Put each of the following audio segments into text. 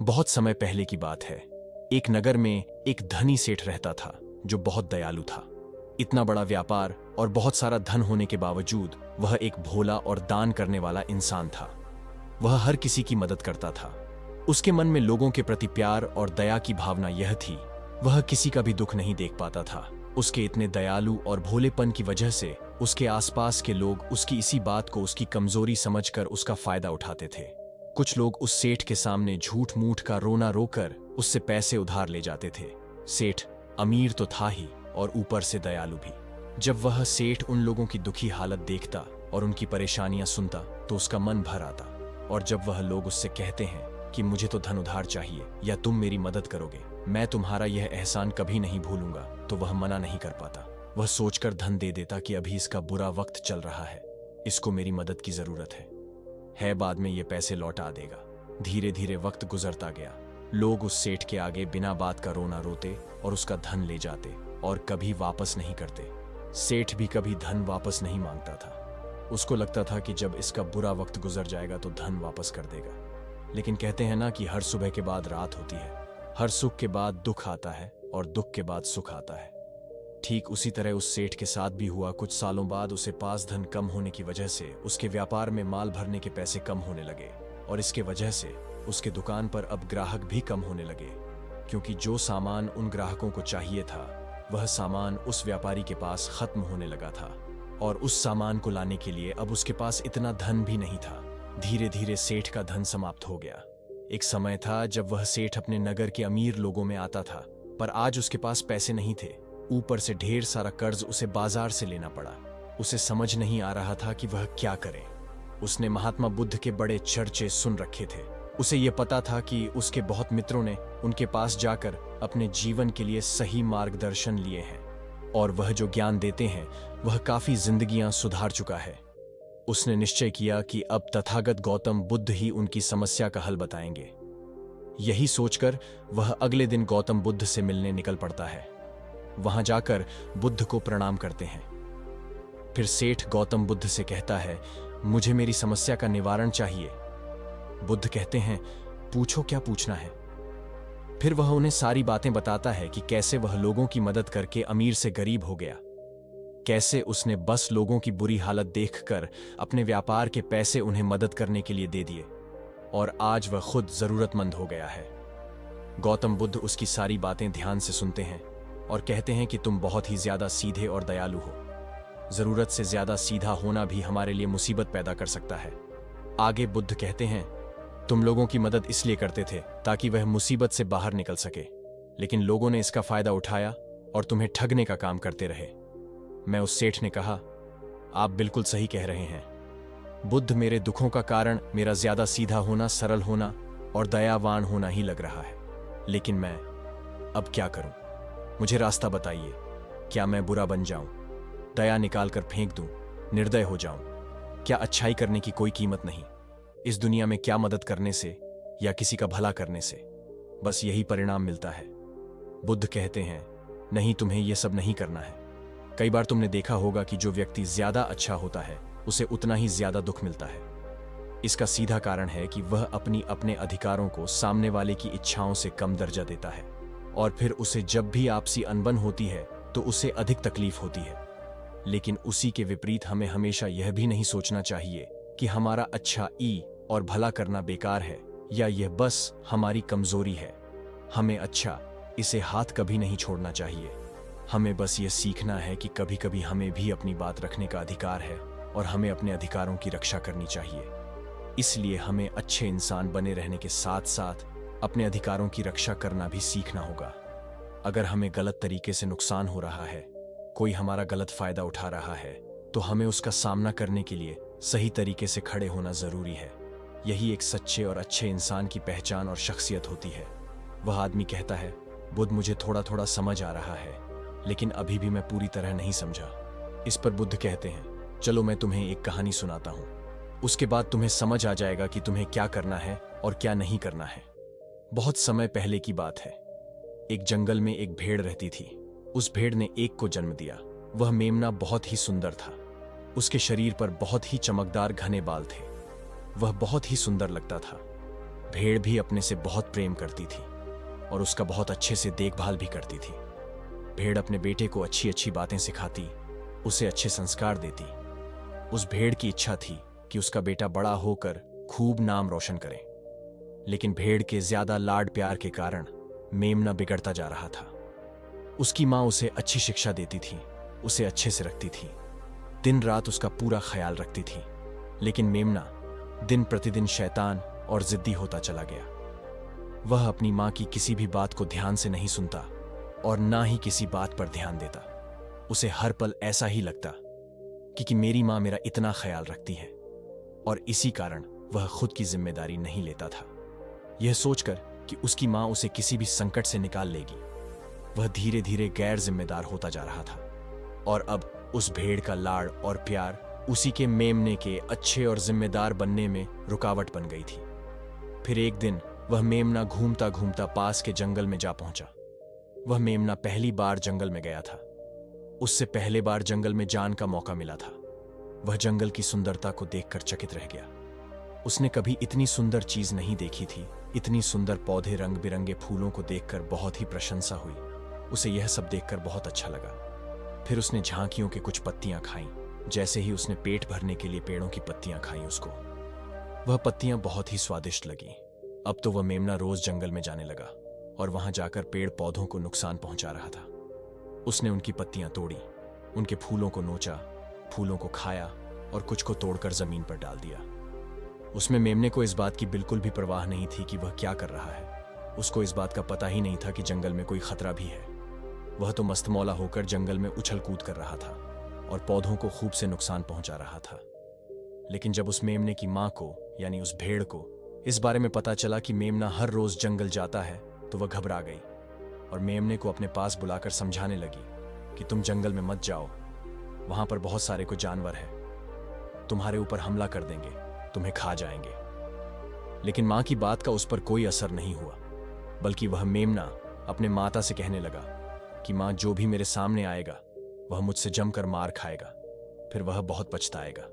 बहुत समय पहले की बात है। एक नगर में एक धनी सेठ रहता था जो बहुत दयालु था। इतना बड़ा व्यापार और बहुत सारा धन होने के बावजूद वह एक भोला और दान करने वाला इंसान था। वह हर किसी की मदद करता था। उसके मन में लोगों के प्रति प्यार और दया की भावना यह थी, वह किसी का भी दुख नहीं देख पाता था। उसके इतने दयालु और भोलेपन की वजह से उसके आसपास के लोग उसकी इसी बात को उसकी कमजोरी समझकर उसका फायदा उठाते थे। कुछ लोग उस सेठ के सामने झूठ मूठ का रोना रोकर उससे पैसे उधार ले जाते थे। सेठ अमीर तो था ही और ऊपर से दयालु भी। जब वह सेठ उन लोगों की दुखी हालत देखता और उनकी परेशानियां सुनता तो उसका मन भर आता। और जब वह लोग उससे कहते हैं कि मुझे तो धन उधार चाहिए या तुम मेरी मदद करोगे, मैं तुम्हारा यह एहसान कभी नहीं भूलूंगा, तो वह मना नहीं कर पाता। वह सोचकर धन दे देता कि अभी इसका बुरा वक्त चल रहा है, इसको मेरी मदद की जरूरत है, बाद में ये पैसे लौटा देगा। धीरे धीरे वक्त गुजरता गया। लोग उस सेठ के आगे बिना बात का रोना रोते और उसका धन ले जाते और कभी वापस नहीं करते। सेठ भी कभी धन वापस नहीं मांगता था। उसको लगता था कि जब इसका बुरा वक्त गुजर जाएगा तो धन वापस कर देगा। लेकिन कहते हैं ना कि हर सुबह के बाद रात होती है, हर सुख के बाद दुख आता है और दुख के बाद सुख आता है। ठीक उसी तरह उस सेठ के साथ भी हुआ। कुछ सालों बाद उसे पास धन कम होने की वजह से उसके व्यापार में माल भरने के पैसे कम होने लगे और इसके वजह से उसके दुकान पर अब ग्राहक भी कम होने लगे, क्योंकि जो सामान उन ग्राहकों को चाहिए था वह सामान उस व्यापारी के पास खत्म होने लगा था और उस सामान को लाने के लिए अब उसके पास इतना धन भी नहीं था। धीरे धीरे सेठ का धन समाप्त हो गया। एक समय था जब वह सेठ अपने नगर के अमीर लोगों में आता था, पर आज उसके पास पैसे नहीं थे। ऊपर से ढेर सारा कर्ज उसे बाजार से लेना पड़ा। उसे समझ नहीं आ रहा था कि वह क्या करे। उसने महात्मा बुद्ध के बड़े चर्चे सुन रखे थे। उसे यह पता था कि उसके बहुत मित्रों ने उनके पास जाकर अपने जीवन के लिए सही मार्गदर्शन लिए हैं और वह जो ज्ञान देते हैं वह काफी जिंदगियां सुधार चुका है। उसने निश्चय किया कि अब तथागत गौतम बुद्ध ही उनकी समस्या का हल बताएंगे। यही सोचकर वह अगले दिन गौतम बुद्ध से मिलने निकल पड़ता है। वहां जाकर बुद्ध को प्रणाम करते हैं। फिर सेठ गौतम बुद्ध से कहता है, मुझे मेरी समस्या का निवारण चाहिए। बुद्ध कहते हैं, पूछो क्या पूछना है। फिर वह उन्हें सारी बातें बताता है कि कैसे वह लोगों की मदद करके अमीर से गरीब हो गया, कैसे उसने बस लोगों की बुरी हालत देखकर अपने व्यापार के पैसे उन्हें मदद करने के लिए दे दिए और आज वह खुद जरूरतमंद हो गया है। गौतम बुद्ध उसकी सारी बातें ध्यान से सुनते हैं और कहते हैं कि तुम बहुत ही ज्यादा सीधे और दयालु हो। जरूरत से ज्यादा सीधा होना भी हमारे लिए मुसीबत पैदा कर सकता है। आगे बुद्ध कहते हैं, तुम लोगों की मदद इसलिए करते थे ताकि वह मुसीबत से बाहर निकल सके, लेकिन लोगों ने इसका फायदा उठाया और तुम्हें ठगने का काम करते रहे। मैं उस सेठ ने कहा, आप बिल्कुल सही कह रहे हैं बुद्ध, मेरे दुखों का कारण मेरा ज्यादा सीधा होना, सरल होना और दयावान होना ही लग रहा है। लेकिन मैं अब क्या करूं? मुझे रास्ता बताइए। क्या मैं बुरा बन जाऊं, दया निकाल कर फेंक दूं, निर्दय हो जाऊं? क्या अच्छाई करने की कोई कीमत नहीं? इस दुनिया में क्या मदद करने से या किसी का भला करने से बस यही परिणाम मिलता है? बुद्ध कहते हैं, नहीं, तुम्हें यह सब नहीं करना है। कई बार तुमने देखा होगा कि जो व्यक्ति ज्यादा अच्छा होता है उसे उतना ही ज्यादा दुख मिलता है। इसका सीधा कारण है कि वह अपने अधिकारों को सामने वाले की इच्छाओं से कम दर्जा देता है और फिर उसे जब भी आपसी अनबन होती है तो उसे अधिक तकलीफ होती है। लेकिन उसी के विपरीत हमें हमेशा यह भी नहीं सोचना चाहिए कि हमारा अच्छा और भला करना बेकार है या यह बस हमारी कमजोरी है। हमें इसे हाथ कभी नहीं छोड़ना चाहिए। हमें बस यह सीखना है कि कभी कभी हमें भी अपनी बात रखने का अधिकार है और हमें अपने अधिकारों की रक्षा करनी चाहिए। इसलिए हमें अच्छे इंसान बने रहने के साथ साथ अपने अधिकारों की रक्षा करना भी सीखना होगा। अगर हमें गलत तरीके से नुकसान हो रहा है, कोई हमारा गलत फायदा उठा रहा है, तो हमें उसका सामना करने के लिए सही तरीके से खड़े होना जरूरी है। यही एक सच्चे और अच्छे इंसान की पहचान और शख्सियत होती है। वह आदमी कहता है, बुद्ध, मुझे थोड़ा थोड़ा समझ आ रहा है, लेकिन अभी भी मैं पूरी तरह नहीं समझा। इस पर बुद्ध कहते हैं, चलो मैं तुम्हें एक कहानी सुनाता हूं, उसके बाद तुम्हें समझ आ जाएगा कि तुम्हें क्या करना है और क्या नहीं करना है। बहुत समय पहले की बात है। एक जंगल में एक भेड़ रहती थी। उस भेड़ ने एक को जन्म दिया। वह मेमना बहुत ही सुंदर था। उसके शरीर पर बहुत ही चमकदार घने बाल थे। वह बहुत ही सुंदर लगता था। भेड़ भी अपने से बहुत प्रेम करती थी और उसका बहुत अच्छे से देखभाल भी करती थी। भेड़ अपने बेटे को अच्छी अच्छी बातें सिखाती, उसे अच्छे संस्कार देती। उस भेड़ की इच्छा थी कि उसका बेटा बड़ा होकर खूब नाम रोशन करे। लेकिन भेड़ के ज्यादा लाड प्यार के कारण मेमना बिगड़ता जा रहा था। उसकी माँ उसे अच्छी शिक्षा देती थी, उसे अच्छे से रखती थी, दिन रात उसका पूरा ख्याल रखती थी। लेकिन मेमना दिन प्रतिदिन शैतान और जिद्दी होता चला गया। वह अपनी माँ की किसी भी बात को ध्यान से नहीं सुनता और ना ही किसी बात पर ध्यान देता। उसे हर पल ऐसा ही लगता कि मेरी माँ मेरा इतना ख्याल रखती है, और इसी कारण वह खुद की जिम्मेदारी नहीं लेता था। यह सोचकर कि उसकी माँ उसे किसी भी संकट से निकाल लेगी, वह धीरे धीरे गैर जिम्मेदार होता जा रहा था। और अब उस भेड़ का लाड़ और प्यार उसी के मेमने के अच्छे और जिम्मेदार बनने में रुकावट बन गई थी। फिर एक दिन वह मेमना घूमता घूमता पास के जंगल में जा पहुंचा। वह मेमना पहली बार जंगल में गया था। उससे पहले बार जंगल में जान का मौका मिला था। वह जंगल की सुंदरता को देखकर चकित रह गया। उसने कभी इतनी सुंदर चीज नहीं देखी थी। इतनी सुंदर पौधे, रंग बिरंगे फूलों को देखकर बहुत ही प्रशंसा हुई। उसे यह सब देखकर बहुत अच्छा लगा। फिर उसने झांकियों के कुछ पत्तियां खाईं। जैसे ही उसने पेट भरने के लिए पेड़ों की पत्तियां खाईं, उसको वह पत्तियां बहुत ही स्वादिष्ट लगी। अब तो वह मेमना रोज जंगल में जाने लगा और वहां जाकर पेड़ पौधों को नुकसान पहुंचा रहा था। उसने उनकी पत्तियां तोड़ी, उनके फूलों को नोचा, फूलों को खाया और कुछ को तोड़कर जमीन पर डाल दिया। उसमें मेमने को इस बात की बिल्कुल भी परवाह नहीं थी कि वह क्या कर रहा है। उसको इस बात का पता ही नहीं था कि जंगल में कोई खतरा भी है। वह तो मस्तमौला होकर जंगल में उछल कूद कर रहा था और पौधों को खूब से नुकसान पहुंचा रहा था। लेकिन जब उस मेमने की मां को, यानी उस भेड़ को, इस बारे में पता चला कि मेमना हर रोज जंगल जाता है, तो वह घबरा गई और मेमने को अपने पास बुलाकर समझाने लगी कि तुम जंगल में मत जाओ, वहां पर बहुत सारे को जानवर है, तुम्हारे ऊपर हमला कर देंगे, तुम्हें खा जाएंगे। लेकिन मां की बात का उस पर कोई असर नहीं हुआ, बल्कि वह मेमना अपने माता से कहने लगा कि मां, जो भी मेरे सामने आएगा वह मुझसे जमकर मार खाएगा, फिर वह बहुत पछताएगा।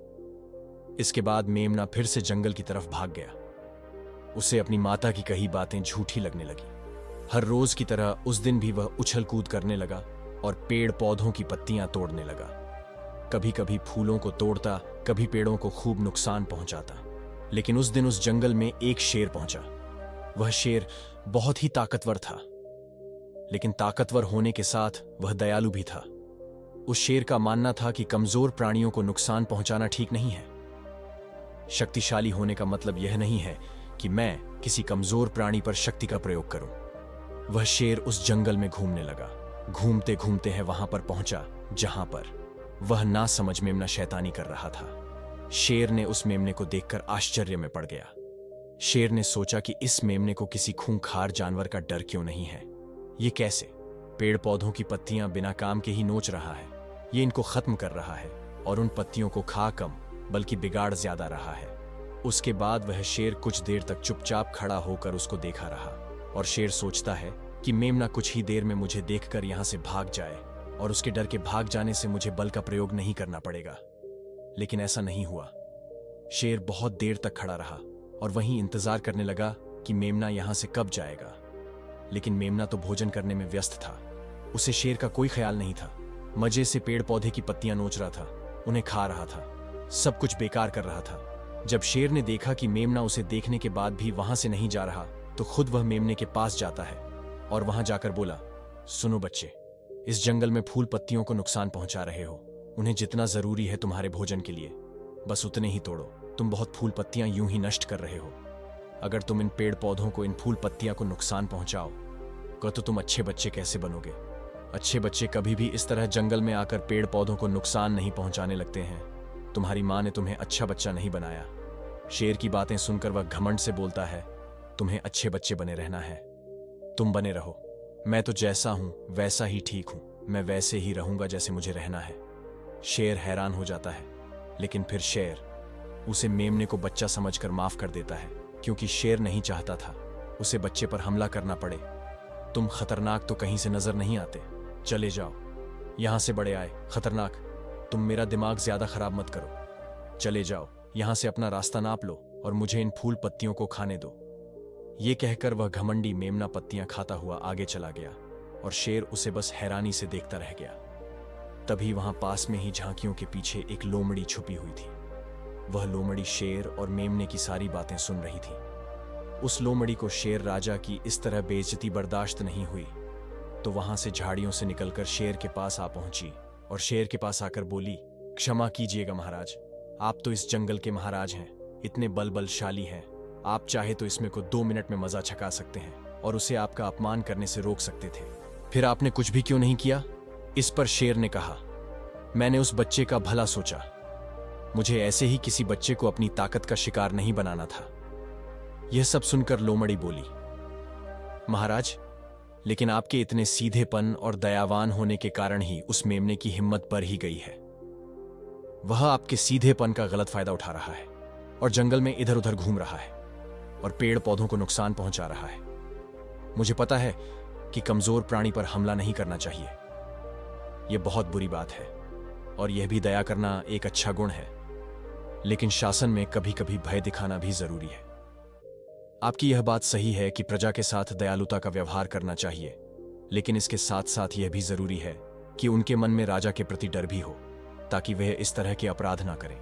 इसके बाद मेमना फिर से जंगल की तरफ भाग गया। उसे अपनी माता की कही बातें झूठी लगने लगी। हर रोज की तरह उस दिन भी वह उछल कूद करने लगा और पेड़ पौधों की पत्तियां तोड़ने लगा। कभी कभी फूलों को तोड़ता, कभी पेड़ों को खूब नुकसान पहुंचाता। लेकिन उस दिन उस जंगल में एक शेर पहुंचा। वह शेर बहुत ही ताकतवर था, लेकिन ताकतवर होने के साथ वह दयालु भी था। उस शेर का मानना था कि कमजोर प्राणियों को नुकसान पहुंचाना ठीक नहीं है। शक्तिशाली होने का मतलब यह नहीं है कि मैं किसी कमजोर प्राणी पर शक्ति का प्रयोग करूं। वह शेर उस जंगल में घूमने लगा। घूमते घूमते है वहां पर पहुंचा जहां पर वह ना समझ मेमना शैतानी कर रहा था। शेर ने उस मेमने को देखकर आश्चर्य में पड़ गया। शेर ने सोचा कि इस मेमने को किसी खूंखार जानवर का डर क्यों नहीं है। ये कैसे? पेड़ पौधों की पत्तियां बिना काम के ही नोच रहा है। ये इनको खत्म कर रहा है और उन पत्तियों को खा कम बल्कि बिगाड़ ज्यादा रहा है। उसके बाद वह शेर कुछ देर तक चुपचाप खड़ा होकर उसको देखा रहा और शेर सोचता है कि मेमना कुछ ही देर में मुझे देखकर यहां से भाग जाए और उसके डर के भाग जाने से मुझे बल का प्रयोग नहीं करना पड़ेगा। लेकिन ऐसा नहीं हुआ। शेर बहुत देर तक खड़ा रहा और वहीं इंतजार करने लगा कि मेमना यहां से कब जाएगा। लेकिन मेमना तो भोजन करने में व्यस्त था। उसे शेर का कोई ख्याल नहीं था। मजे से पेड़ पौधे की पत्तियां नोच रहा था, उन्हें खा रहा था, सब कुछ बेकार कर रहा था। जब शेर ने देखा कि मेमना उसे देखने के बाद भी वहां से नहीं जा रहा, तो खुद वह मेमने के पास जाता है और वहां जाकर बोला, सुनो बच्चे, इस जंगल में फूल पत्तियों को नुकसान पहुंचा रहे हो। उन्हें जितना जरूरी है तुम्हारे भोजन के लिए, बस उतने ही तोड़ो। तुम बहुत फूल पत्तियां यूं ही नष्ट कर रहे हो। अगर तुम इन पेड़ पौधों को, इन फूल पत्तियां को नुकसान पहुंचाओ तो तुम अच्छे बच्चे कैसे बनोगे? अच्छे बच्चे कभी भी इस तरह जंगल में आकर पेड़ पौधों को नुकसान नहीं पहुंचाने लगते हैं। तुम्हारी मां ने तुम्हें अच्छा बच्चा नहीं बनाया। शेर की बातें सुनकर वह घमंड से बोलता है, तुम्हें अच्छे बच्चे बने रहना है, तुम बने रहो। मैं तो जैसा हूं वैसा ही ठीक हूं, मैं वैसे ही रहूंगा जैसे मुझे रहना है। शेर हैरान हो जाता है, लेकिन फिर शेर उसे मेमने को बच्चा समझकर माफ कर देता है, क्योंकि शेर नहीं चाहता था उसे बच्चे पर हमला करना पड़े। तुम खतरनाक तो कहीं से नजर नहीं आते, चले जाओ यहां से, बड़े आए खतरनाक। तुम मेरा दिमाग ज्यादा खराब मत करो, चले जाओ यहां से, अपना रास्ता नाप लो और मुझे इन फूल पत्तियों को खाने दो। ये कहकर वह घमंडी मेमना पत्तियां खाता हुआ आगे चला गया और शेर उसे बस हैरानी से देखता रह गया। तभी वहां पास में ही झांकियों के पीछे एक लोमड़ी छुपी हुई थी। वह लोमड़ी शेर और मेमने की सारी बातें सुन रही थी। उस लोमड़ी को शेर राजा की इस तरह बेइज्जती बर्दाश्त नहीं हुई, तो वहां से झाड़ियों से निकलकर शेर के पास आ पहुंची और शेर के पास आकर बोली, क्षमा कीजिएगा महाराज, आप तो इस जंगल के महाराज हैं, इतने बलशाली हैं, आप चाहे तो इसमें को 2 मिनट में मजा छका सकते हैं और उसे आपका अपमान करने से रोक सकते थे, फिर आपने कुछ भी क्यों नहीं किया? इस पर शेर ने कहा, मैंने उस बच्चे का भला सोचा, मुझे ऐसे ही किसी बच्चे को अपनी ताकत का शिकार नहीं बनाना था। यह सब सुनकर लोमड़ी बोली, महाराज, लेकिन आपके इतने सीधेपन और दयावान होने के कारण ही उस मेमने की हिम्मत बढ़ ही गई है। वह आपके सीधेपन का गलत फायदा उठा रहा है और जंगल में इधर उधर घूम रहा है और पेड़ पौधों को नुकसान पहुंचा रहा है। मुझे पता है कि कमजोर प्राणी पर हमला नहीं करना चाहिए, यह बहुत बुरी बात है और यह भी दया करना एक अच्छा गुण है, लेकिन शासन में कभी कभी भय दिखाना भी जरूरी है। आपकी यह बात सही है कि प्रजा के साथ दयालुता का व्यवहार करना चाहिए, लेकिन इसके साथ साथ यह भी जरूरी है कि उनके मन में राजा के प्रति डर भी हो, ताकि वह इस तरह के अपराध ना करें।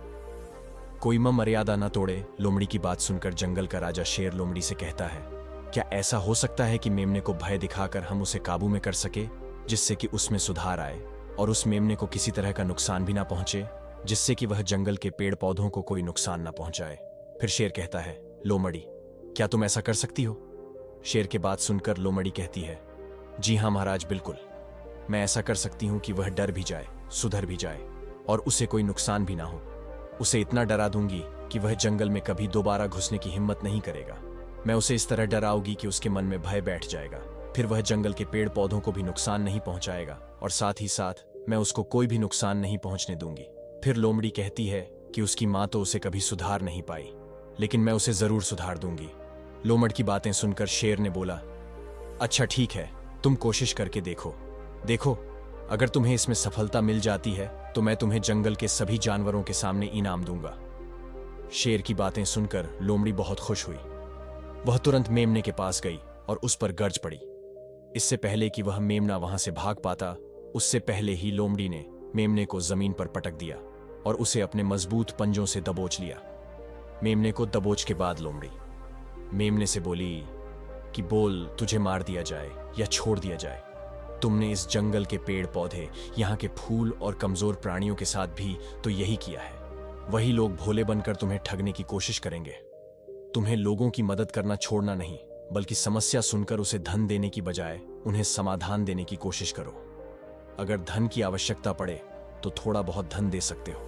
कोई मर्यादा न तोड़े। लोमड़ी की बात सुनकर जंगल का राजा शेर लोमड़ी से कहता है, क्या ऐसा हो सकता है कि मेमने को भय दिखाकर हम उसे काबू में कर सके, जिससे कि उसमें सुधार आए और उस मेमने को किसी तरह का नुकसान भी ना पहुंचे, जिससे कि वह जंगल के पेड़ पौधों को कोई नुकसान ना पहुंचाए? फिर शेर कहता है, लोमड़ी, क्या तुम ऐसा कर सकती हो? शेर की बात सुनकर लोमड़ी कहती है, जी हां महाराज, बिल्कुल, मैं ऐसा कर सकती हूं कि वह डर भी जाए, सुधर भी जाए और उसे कोई नुकसान भी ना हो। उसे इतना डरा दूंगी कि वह जंगल में कभी दोबारा घुसने की हिम्मत नहीं करेगा। मैं उसे इस तरह डराऊंगी कि उसके मन में भय बैठ जाएगा, फिर वह जंगल के पेड़ पौधों को भी नुकसान नहीं पहुंचाएगा और साथ ही साथ मैं उसको कोई भी नुकसान नहीं पहुंचने दूंगी। फिर लोमड़ी कहती है कि उसकी मां तो उसे कभी सुधार नहीं पाई, लेकिन मैं उसे जरूर सुधार दूंगी। लोमड़ की बातें सुनकर शेर ने बोला, अच्छा ठीक है, तुम कोशिश करके देखो, अगर तुम्हें इसमें सफलता मिल जाती है तो मैं तुम्हें जंगल के सभी जानवरों के सामने इनाम दूंगा। शेर की बातें सुनकर लोमड़ी बहुत खुश हुई। वह तुरंत मेमने के पास गई और उस पर गर्ज पड़ी। इससे पहले कि वह मेमना वहां से भाग पाता, उससे पहले ही लोमड़ी ने मेमने को जमीन पर पटक दिया और उसे अपने मजबूत पंजों से दबोच लिया। मेमने को दबोच के बाद लोमड़ी मेमने से बोली कि बोल, तुझे मार दिया जाए या छोड़ दिया जाए। तुमने इस जंगल के पेड़ पौधे, यहाँ के फूल और कमजोर प्राणियों के साथ भी तो यही किया है। वही लोग भोले बनकर तुम्हें ठगने की कोशिश करेंगे। तुम्हें लोगों की मदद करना छोड़ना नहीं, बल्कि समस्या सुनकर उसे धन देने की बजाय उन्हें समाधान देने की कोशिश करो। अगर धन की आवश्यकता पड़े तो थोड़ा बहुत धन दे सकते हो,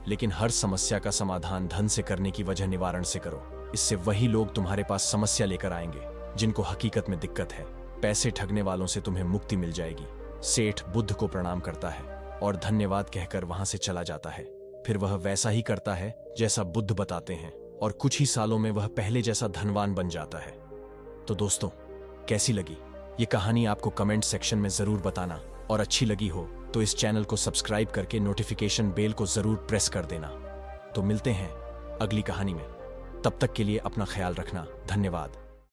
लेकिन हर समस्या का समाधान धन से करने की वजह निवारण से करो। इससे वही लोग तुम्हारे पास समस्या लेकर आएंगे जिनको हकीकत में दिक्कत है। पैसे ठगने वालों से तुम्हें मुक्ति मिल जाएगी। सेठ बुद्ध को प्रणाम करता है और धन्यवाद कहकर वहां से चला जाता है। फिर वह वैसा ही करता है जैसा बुद्ध बताते हैं और कुछ ही सालों में वह पहले जैसा धनवान बन जाता है। तो दोस्तों, कैसी लगी ये कहानी आपको कमेंट सेक्शन में जरूर बताना, और अच्छी लगी हो तो इस चैनल को सब्सक्राइब करके नोटिफिकेशन बेल को जरूर प्रेस कर देना। तो मिलते हैं अगली कहानी में, तब तक के लिए अपना ख्याल रखना। धन्यवाद।